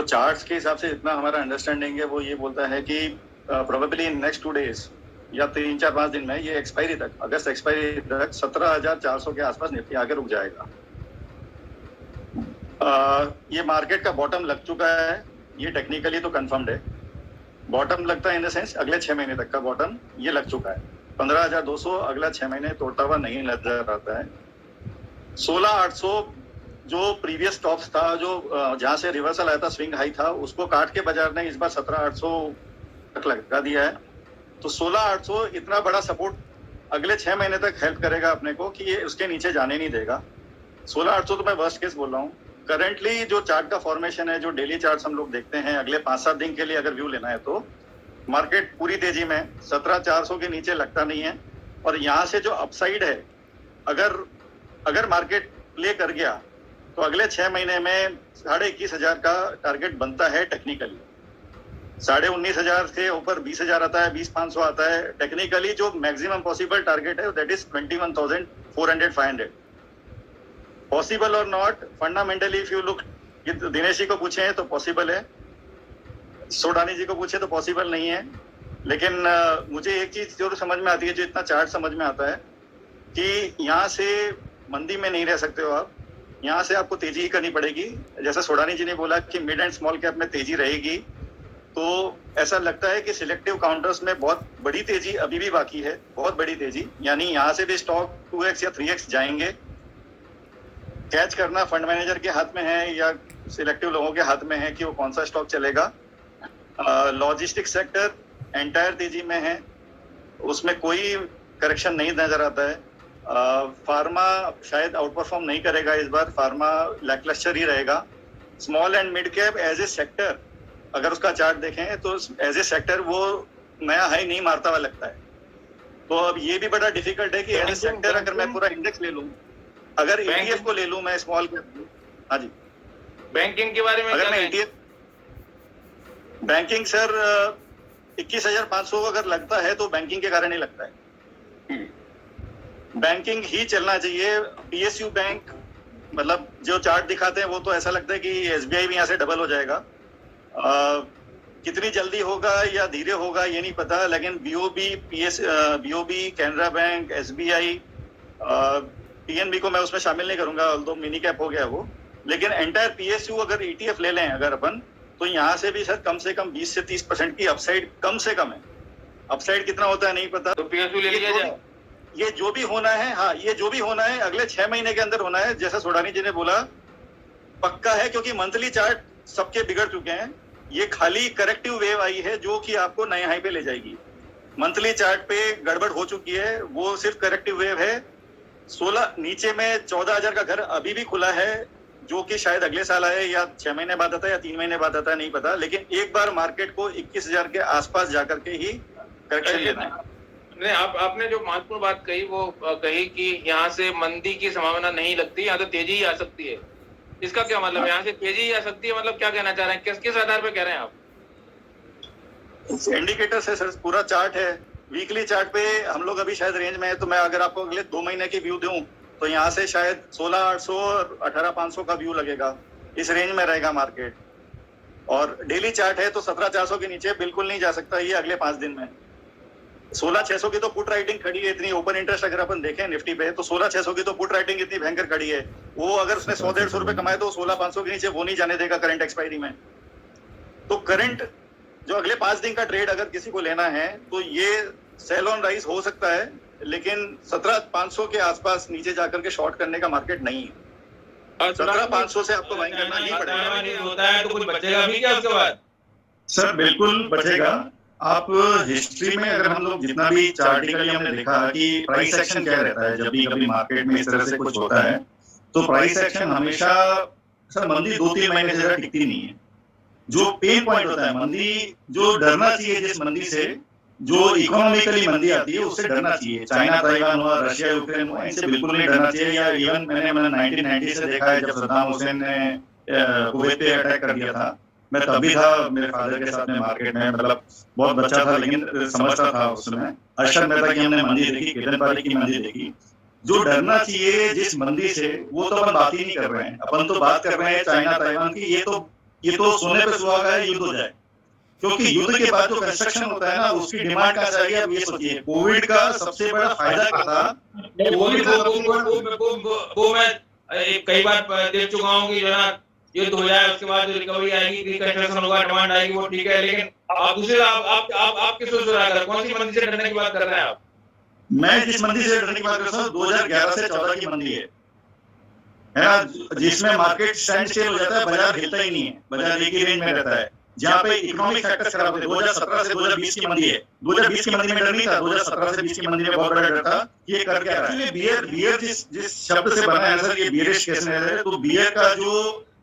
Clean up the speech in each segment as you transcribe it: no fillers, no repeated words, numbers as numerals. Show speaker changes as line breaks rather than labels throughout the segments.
Charts के हिसाब से इतना हमारा अंडरस्टैंडिंग है वो ये बोलता है कि प्रोबेबली इन नेक्स्ट 2 डेज या 3-4-5 दिन में ये एक्सपायरी तक, अगस्त एक्सपायरी तक 17,400 के आसपास निफ्टी आगे रुक जाएगा। ये मार्केट का बॉटम लग चुका है, ये टेक्निकली तो कंफर्म्ड है। बॉटम लगता है इन द सेंस अगले 6 महीने तक का बॉटम ये लग चुका है। 15,200 अगला 6 महीने तोड़ता हुआ नहीं नजर आता है। 16,800 जो प्रीवियस टॉप्स था, जो जहां से रिवर्सल आया था, स्विंग हाई था, उसको काट के बाजार ने इस बार 17,800 तक लगा दिया है। तो 16,800 इतना बड़ा सपोर्ट अगले 6 महीने तक हेल्प करेगा अपने को कि ये उसके नीचे जाने नहीं देगा। 16,800 तो मैं वर्स्ट केस बोल रहा हूँ। करंटली जो चार्ट का फॉर्मेशन है, जो डेली चार्ट हम लोग देखते हैं, अगले 5-7 दिन के लिए अगर व्यू लेना है तो मार्केट पूरी तेजी में 17,400 के नीचे लगता नहीं है। और यहाँ से जो अपसाइड है, अगर मार्केट प्ले कर गया तो अगले 6 महीने में 21,500 का टारगेट बनता है टेक्निकली। 19,500 से ऊपर 20,000 आता है, 20,500 आता है। टेक्निकली जो मैक्सिमम पॉसिबल टारगेट है दैट इज 21,400-500। पॉसिबल और not, fundamentally if you look, Dinesh ji को पूछे तो पॉसिबल है, सोडानी जी को पूछे तो पॉसिबल नहीं है। लेकिन मुझे एक चीज जो समझ में आती है, जो इतना चार्ट समझ में आता है कि यहाँ से मंदी में नहीं रह सकते हो आप, यहाँ से आपको तेजी ही करनी पड़ेगी। जैसा सोडानी जी ने बोला कि मिड एंड स्मॉल कैप में तेजी रहेगी, तो ऐसा लगता है कि सिलेक्टिव काउंटर्स में बहुत बड़ी तेजी अभी भी बाकी है, बहुत बड़ी तेजी। यानी यहाँ से भी स्टॉक 2x या 3x जाएंगे। कैच करना फंड मैनेजर के हाथ में है या सिलेक्टिव लोगों के हाथ में है कि वो कौन सा स्टॉक चलेगा। लॉजिस्टिक सेक्टर एंटायर तेजी में है, उसमें कोई करेक्शन नहीं नजर आता है। फार्मा शायद आउट परफॉर्म नहीं करेगा इस बार, फार्मा लैकलस्टर ही रहेगा। Small and mid cap as a sector अगर उसका चार्ट देखें तो एज ए सेक्टर वो नया हाई नहीं मारता हुआ लगता है। तो अब ये भी बड़ा डिफिकल्ट है कि एज ए सेक्टर अगर मैं पूरा इंडेक्स ले लूं, अगर ETF को ले लूं मैं स्मॉल कैप। हाँ जी,
बैंकिंग के बारे में
अगर मैं ETF बैंकिंग सर 21,500 अगर लगता है तो बैंकिंग के कारण ही लगता है। बैंकिंग ही चलना चाहिए। PSU बैंक, मतलब जो चार्ट दिखाते हैं वो तो ऐसा लगता है कि SBI भी यहाँ से डबल हो जाएगा। कितनी जल्दी होगा या धीरे होगा ये नहीं पता, लेकिन BOB, Canara bank, SBI, PNB को मैं उसमें शामिल नहीं करूंगा, ऑल्दो मिनी कैप हो गया वो। लेकिन एंटायर PSU अगर ETF ले लें अगर अपन, तो यहाँ से भी सर कम से कम 20 से 30% की अपसाइड कम से कम है। अपसाइड कितना होता है नहीं पता,
तो PSU ले लिया जाए।
ये जो भी होना है, हाँ ये जो भी होना है अगले 6 महीने के अंदर होना है, जैसा सोडानी जी ने बोला पक्का है, क्योंकि मंथली चार्ट सबके बिगड़ चुके हैं। ये खाली करेक्टिव वेव आई है जो कि आपको नए हाई पे ले जाएगी। मंथली चार्ट पे गड़बड़ हो चुकी है, वो सिर्फ करेक्टिव वेव है। 16 नीचे में 14,000 का घर अभी भी खुला है, जो कि शायद अगले साल आए या 6 महीने बाद आता है या 3 महीने बाद आता है नहीं पता, लेकिन एक बार मार्केट को 21,000 के आसपास जाकर के ही करेक्शन लेना है।
नहीं, आपने जो महत्वपूर्ण बात कही वो कही कि यहाँ से मंदी की संभावना नहीं लगती, यहाँ तो तेजी ही आ सकती है। इसका क्या मतलब है, यहाँ से तेजी ही आ सकती है, मतलब क्या कहना चाह रहे हैं, किस आधार पे कह रहे हैं आप?
इंडिकेटर से सर पूरा चार्ट है, वीकली चार्ट पे हम लोग अभी शायद रेंज में है। तो मैं अगर आपको अगले 2 महीने की व्यू दूं तो यहाँ से शायद 16,800 और 18,500 का व्यू लगेगा, इस रेंज में रहेगा मार्केट। और डेली चार्ट है तो 17,400 के नीचे बिल्कुल नहीं जा सकता ये अगले 5 दिन में। 16,600 की तो पुट राइटिंग खड़ी है, इतनी ओपन इंटरेस्ट अगर अपन देखें निफ्टी पे तो 16,600 की तो पुट राइटिंग इतनी भयंकर खड़ी है। वो अगर उसने 100-150 रुपए कमाए तो 16,500 के नीचे वो नहीं जाने देगा करंट एक्सपायरी में। तो करंट जो अगले 5 दिन का ट्रेड अगर किसी को लेना है तो ये सेल ऑन राइज हो सकता है, लेकिन 17,500 के आसपास नीचे जाकर के शॉर्ट करने का मार्केट नहीं है। 17,500 से आपको बाइंग करना ही पड़ेगा।
होता है तो कुछ बचेगा भी क्या उसके बाद?
सर बिल्कुल बचेगा। आप हिस्ट्री में अगर हम लोग जितना भी चार्टिकली हमने देखा कि प्राइस एक्शन क्या रहता है जब भी कभी मार्केट में इस तरह से कुछ होता है, तो प्राइस एक्शन हमेशा सर मंदी 2-3 महीने से ज्यादा टिकती नहीं है। जो पेन पॉइंट होता है मंदी, जो डरना चाहिए जिस मंदी से, जो इकोनॉमिकली मंदी आती है उससे डरना चाहिए। चाइना ताइवान हुआ, रशिया यूक्रेन हुआ, इनसे बिल्कुल नहीं डरना चाहिए। या इवन मैंने 1990 से देखा है जब सद्दाम हुसैन ने कुवैत पे अटैक कर दिया था, मैं तभी था मेरे फादर के साथ में मार्केट में, मतलब बहुत बच्चा था लेकिन समझता था उस समय। अरशद मेहता की हमने मंदी देखी, केतन पारी की मंदी देखी। जो डरना चाहिए जिस मंदी से वो तो अपन बात ही नहीं कर रहे हैं। अपन तो बात कर रहे हैं चाइना ताइवान की, ये तो ये तो सोने पे सुहागा है, युद्ध हो जाए। क्योंकि युद्ध के बाद जो कंस्ट्रक्शन होता है ना, उसकी डिमांड कहाँ चाहिए। अब ये सोचिए, कोविड का सबसे बड़ा फायदा क्या था।
वो मैं कई बार देख चुका हूँ कि जो है ना युद्ध हो जाए, उसके बाद जो रिकवरी आएगी, रिकंस्ट्रक्शन होगा, डिमांड आएगी, वो ठीक है। लेकिन आप दूसरे आप किस सोच रहा है, कौन सी मंदी से डरने की बात कर रहे हैं आप?
मैं जिस मंदी से डरने की बात कर रहा हूँ 2011 से 14 की मंदी है ना, जिसमें मार्केट स्टैंड स्टिल हो जाता है, बाजार हिलता ही नहीं है, बाजार एक ही रेंज में रहता है, जहाँ पे इकोनॉमिक फैक्टर्स खराब होते हैं। 2017 से 2020 की मंदी है। 2020 की मंदी में डर नहीं था, 2017 से 20 की मंदी में बहुत बड़ा डर था कि ये कर क्या रहा है। बियर जिस शब्द से बना है सर, ये बियरिश कैसे है, तो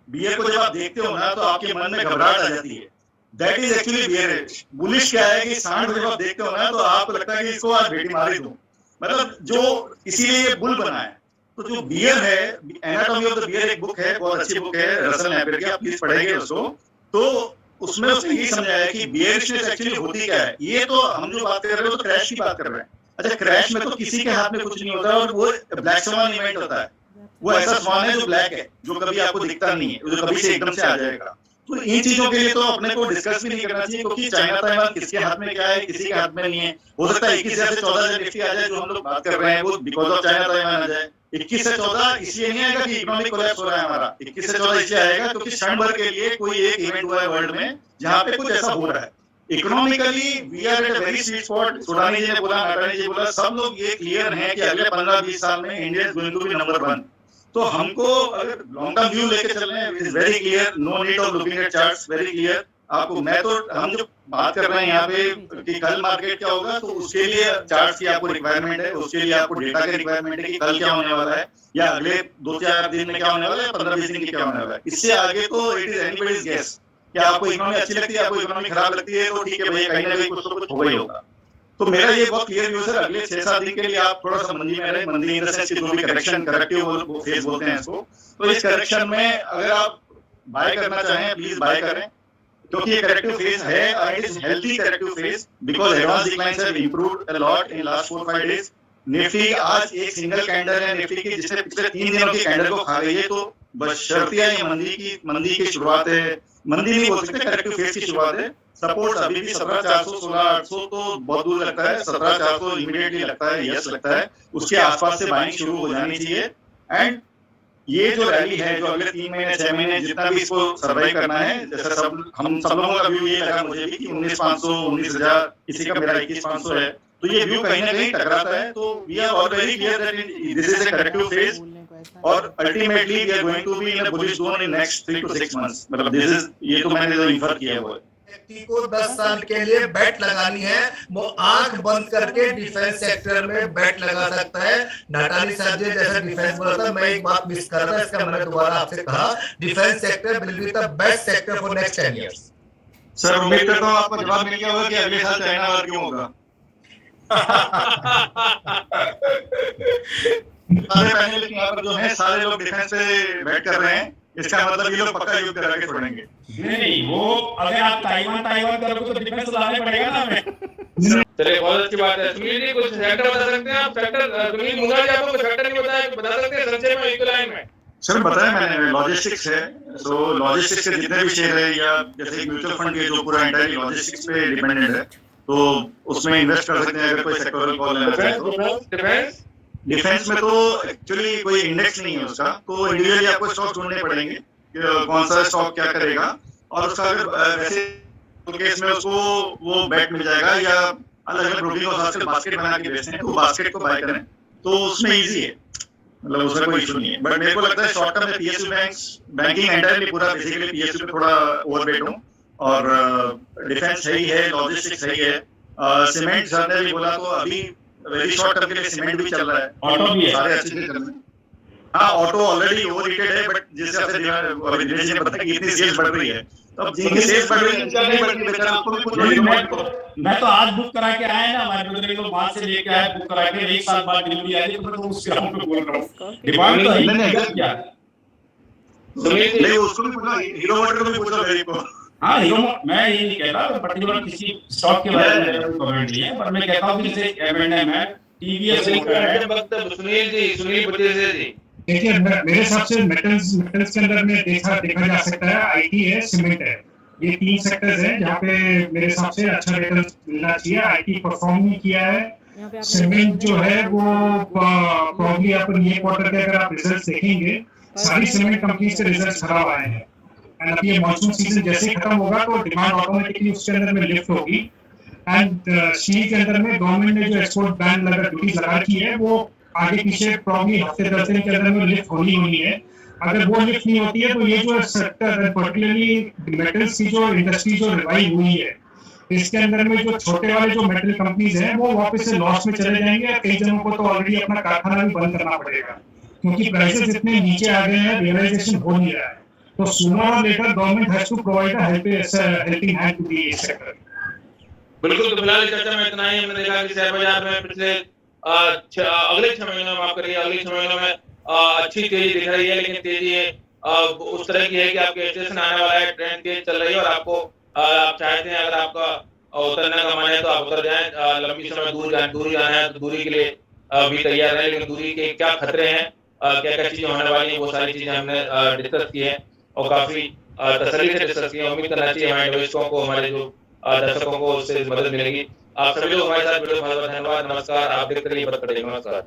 बियर को जब आप देखते हो ना, तो आपके मन में घबराहट आ जाती है। That is actually bearish. Bullish क्या है कि सांड को जब आप देखते हो ना, तो आपको लगता है कि इसको आज बेटी मारी दूं, मतलब जो इसीलिए ये बुल बना है। तो जो बियर है, एनाटॉमी ऑफ द बियर एक बुक है, बहुत अच्छी बुक है रसल नैपियर की, आप प्लीज पढ़ेंगे उसको। तो उसमें उसने ये समझाया कि बियरिशनेस एक्चुअली होती क्या है। ये तो हम जो बात कर रहे हो तो क्रैश की बात कर रहे हैं। अच्छा, क्रैश में तो किसी के हाथ में कुछ नहीं होता, और वो ब्लैक स्वान इवेंट होता है। वो ऐसा स्वान है जो ब्लैक है, जो कभी आपको दिखता नहीं है, जो कभी से एकदम से आ जाएगा। तो इन चीजों के लिए तो अपने को डिस्कस भी नहीं करना चाहिए, क्योंकि चाइना ताइवान किसके हाथ में क्या है, किसी के हाथ में नहीं है। हो सकता है 21,000 से 14,000 निफ्टी आ जाए, जो हम लोग बात कर रहे हैं, वो बिकॉज ऑफ चाइना ताइवान आ जाए। 21 से 14 इसलिए नहीं आएगा कि इकोनॉमिक कोलैप्स हो रहा है हमारा। 21 से 14 इसलिए आएगा क्योंकि क्षण भर के लिए कोई एक इवेंट हुआ है वर्ल्ड में जहां पे कुछ ऐसा हो रहा है। Economically we are at a very sweet spot. Sudani ji ने बोला, नाटानी जी बोला, सब लोग ये क्लियर हैं कि अगले 15-20 साल में India is going to be number 1। तो हमको अगर लॉन्ग टर्म व्यू लेके चल रहे हैं, it is very clear, no need of looking at charts, very clear. आपको मैं तो हम जो बात कर रहे हैं यहाँ पे कि कल मार्केट क्या होगा, तो उसके लिए चार्ट्स की आपको रिक्वायरमेंट है, उसके लिए आपको डेटा की रिक्वायरमेंट है कि कल क्या होने वाला है, या अगले 2-4 दिन में क्या होने वाला है, 15-20 दिन में क्या होने वाला है। इससे आगे तो इट इज एनीबॉडीज गेस। क्या आपको इकोनॉमी अच्छी लगती है, आपको इकोनॉमी खराब लगती है, तो ठीक है भैया, कहीं ना कहीं कुछ तो कुछ होगा ही होगा। तो मेरा ये बहुत क्लियर व्यू सर, अगले 6-7 दिन के लिए आप थोड़ा सा मंदी में रहे। मंदी इन द सेंस कि जो भी करेक्टिव फेज बोलते हैं इसको, तो इस करेक्शन में अगर आप बाय करना चाहें, प्लीज बाय करें, क्योंकि ये करेक्टिव फेज है, it is healthy corrective phase, because advance declines have improved a lot in last 4-5 days. Nifty आज एक सिंगल कैंडल है निफ्टी की, जिसने पिछले 3 दिनों की कैंडल को खा गई है। तो बशर्तिया ये मंदी की शुरुआत है, मंदी नहीं बोल सकते, करेक्टिव फेज की शुरुआत है। सपोर्ट अभी भी 17,400, 16,800 तो बहुत दूर लगता है, 17,400 इमीडिएटली लगता है, यस लगता है, उसके आसपास से बाइंग शुरू हो जानी चाहिए। एंड ये जो रैली है, जो अगले 3 महीने 6 महीने जितना भी इसको सर्वाइव करना है, जैसे हम सब लोगों का व्यू ये लगा मुझे भी कि 19,500, 19,000, किसी का मेरा 21,500 है, तो ये व्यू कहीं ना कहीं टकराता है। तो we are all very clear that this is a corrective phase, और ultimately we are going to be in a bullish zone in next 3 to 6 months। मतलब दिस इज, ये तो मैंने जो इन्फर किया है वो है।
व्यक्ति को 10 साल के लिए बेट लगानी है, वो आंख बंद करके डिफेंस सेक्टर में बेट लगा सकता है। नाटाली साहब जी जैसा डिफेंस बोला था, मैं एक बात मिस कर रहा था, इसका मैंने दोबारा आपसे कहा, defence sector will be the best sector for next 10 years।
Sir उम्मीद करता हूँ आपको जवाब मिल गया होगा कि अगले साल चाइना वार क्यों होगा। सारे पैनल यहाँ पर जो है, सारे लोग डिफेंस पे बैठ कर रहे हैं, इसका मतलब ये लोग पक्का युद्ध करा के छोड़ेंगे।
नहीं, वो अगर आप ताइवान करोगे तो डिफेंस लाने पड़ेगा ना हमें।
चलिए, बहुत अच्छी बात है। सुनील जी, कुछ सेक्टर बता सकते हैं आप? सेक्टर सुनील मुंगा जी आपको सेक्टर नहीं बता सकते संक्षेप में, एक लाइन में?
सर बताया मैंने, लॉजिस्टिक्स है। तो लॉजिस्टिक्स के जितने भी शेयर है, या जैसे म्यूचुअल फंड के जो पूरा एंटायर लॉजिस्टिक्स पे डिपेंडेंट है, तो उसमें इन्वेस्ट कर सकते हैं अगर कोई सेक्टोरल कॉल लेना चाहे तो। डिफेंस में तो एक्चुअली कोई इंडेक्स नहीं है उसका, तो इंडिविजुअली आपको स्टॉक ढूंढने पड़ेंगे कि कौन सा स्टॉक क्या करेगा, और उसका अगर वैसे केस में उसको वो बैट मिल जाएगा, या अलग अलग ब्रोकिंग आजकल बास्केट बना के बेचते हैं, तो बास्केट को बाय करें तो उसमें इजी है, मतलब उसमें कोई इशू नहीं है। बट मेरे को लगता है शॉर्ट टर्म में पीएसयू बैंकिंग एंटायरली पूरा बेसिकली पीएसयू पे थोड़ा ओवरवेट हूँ, और डिफेंस सही है, लॉजिस्टिक्स सही है, सीमेंट सर ने भी बोला, तो अभी वेरी शॉर्ट टर्म के लिए सीमेंट भी चल रहा है,
ऑटो भी है,
सारे अच्छे से चल रहे हैं। हाँ, ऑटो ऑलरेडी ओवररेटेड है, बट जिस हिसाब से दिनेश ने बताया कि इतनी सेल्स बढ़ रही है, तो अब जिनकी सेल्स बढ़ रही है, नहीं बढ़ रही, बेचारा उसको भी कुछ।
मैं तो आज बुक करा के आया ना, हमारे ब्रदर को बात से लेके आया, बुक करा के 1 साल बाद डिलीवरी आई, तो मैं तो उस ग्राउंड पे बोल रहा हूँ, डिमांड तो है नहीं क्या।
नहीं, उसको भी पूछो, हीरो मोटर को भी पूछो मेरे को।
हाँ, हीरो, मैं ये नहीं कहता पर्टिकुलर किसी स्टॉक के बारे में कमेंट नहीं है, पर मैं कहता हूँ कि जैसे एमएनएम है, टीवीएस,
सुनील बच्चे जी,
देखिए मेरे हिसाब से मेटल्स के अंदर में देखा जा सकता है, आईटी है, सीमेंट है, ये 3 सेक्टर्स हैं जहाँ पे मेरे हिसाब से अच्छा रिटर्न मिलना चाहिए। आईटी परफॉर्म नहीं किया है, सीमेंट जो है वो प्रॉब्ली अपन ये क्वार्टर के अगर आप रिजल्ट देखेंगे, सारी सीमेंट कंपनी के रिजल्ट खराब आए हैं। एंड अब ये मॉनसून सीजन जैसे ही खत्म होगा तो डिमांड ऑटोमेटिकली उसके अंदर में लिफ्ट होगी। एंड स्टील के अंदर में गवर्नमेंट ने जो एक्सपोर्ट बैन ड्यूटीज लगा रखी है वो आगे पीछे प्रॉब्ली हफ्ते 10 दिन के अंदर में लिफ्ट होनी है। अगर वो लिफ्ट नहीं होती है तो ये जो सेक्टर पर्टिकुलरली मेटल्स की जो इंडस्ट्री जो रिवाइव हुई है, इसके अंदर में जो छोटे वाले जो मेटल कंपनीज हैं वो वापस से लॉस में चले जाएंगे। कई जनों को तो ऑलरेडी अपना कारखाना भी बंद करना पड़ेगा क्योंकि प्राइसेस इतने नीचे आ गए हैं, रियलाइजेशन हो नहीं रहा है। तो सूनर और later government has to provide a helping hand to the sector.
बिल्कुल, तो फिलहाल चर्चा में इतना ही। हमने देखा कि शेयर बाजार में पिछले अगले 6 महीनों में, माफ करिए, अगले 6 महीनों में अच्छी तेजी दिख रही है, लेकिन तेजी उस तरह की है कि आपके स्टेशन आने वाला है, ट्रेन तेज चल रही है और आपको आप चाहते हैं अगर आपका उतरने का मन है तो आप उतर जाएं। लंबी समय दूर जाना है तो दूरी के लिए भी तैयार है, लेकिन दूरी के क्या खतरे हैं, क्या क्या चीजें होने वाली हैं, वो सारी चीजें हमने डिस्कस की है और काफी तसल्ली से डिस्कस की है। उम्मीद करना चाहिए हमारे निवेशकों को, हमारे जो दर्शकों को उससे मदद मिलेगी। आप सभी लोग हमारे साथ वीडियो बहुत बहुत धन्यवाद। नमस्कार, आप देखते रहिए बात करेंगे। नमस्कार।